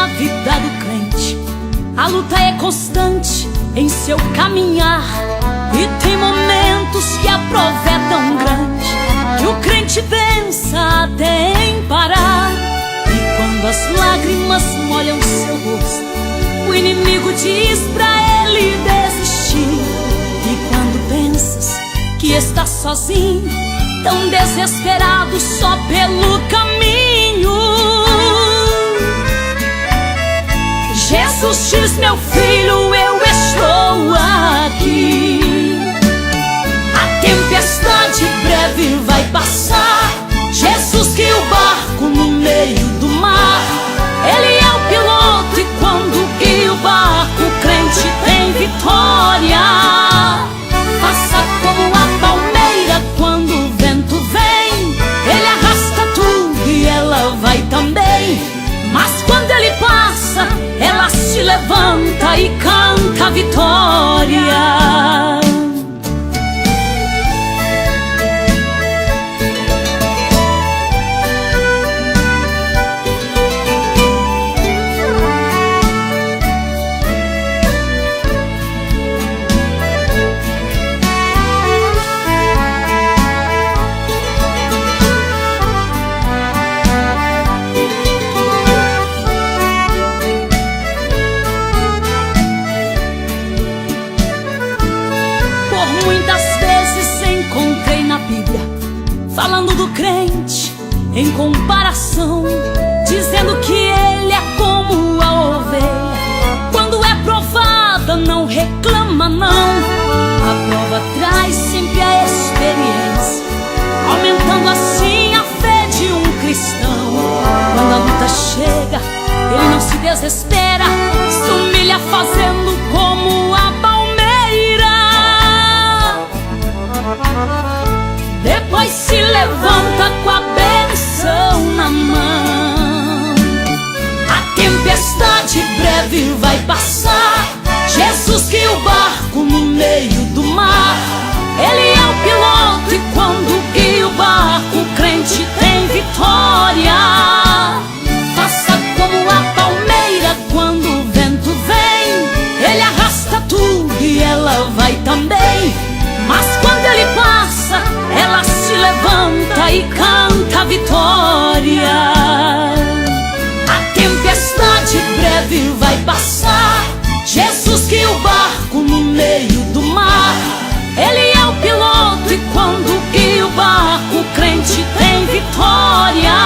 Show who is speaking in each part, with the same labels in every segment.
Speaker 1: na vida do crente. A luta é constante em seu caminhar, e tem momentos que a prova é tão grande que o crente pensa até em parar. E quando as lágrimas molham seu rosto, o inimigo diz pra ele desistir. E quando pensas que está sozinho, tão desesperado só pelo caminho, Jesus diz: meu filho, eu estou aqui. A tempestade breve vai passar. Jesus guia o barco no meio do mar. Ele é o piloto e quando guia o barco, o crente tem vitória. Faça como a palmeira quando o vento vem. Ele arrasta tudo e ela vai também. Mas quando ele passa, ela se levanta e canta a vitória. Muitas vezes encontrei na Bíblia falando do crente em comparação, dizendo que ele é como a ovelha. Quando é provada não reclama não. A prova traz sempre a experiência, aumentando assim a fé de um cristão. Quando a luta chega, ele não se desespera, se humilha fazendo como a palmeira. Depois se levanta com a bênção na mão. A tempestade breve vai passar. Jesus guia o barco no meio do mar. Ele é o piloto e quando guia o barco, o crente tem vitória. Faça como a palmeira quando o vento vem. Ele arrasta tudo e ela vai também. Mas quando ele passa, ela se levanta e canta a vitória. A tempestade breve vai passar. Jesus guia o barco no meio do mar. Ele é o piloto e quando guia o barco, o crente tem vitória.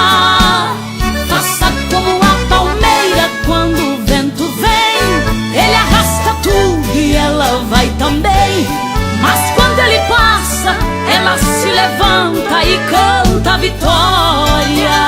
Speaker 1: Faça como a palmeira quando o vento vem. Ele arrasta tudo e ela vai também. Mas quando ele passa, ela se levanta e canta a vitória.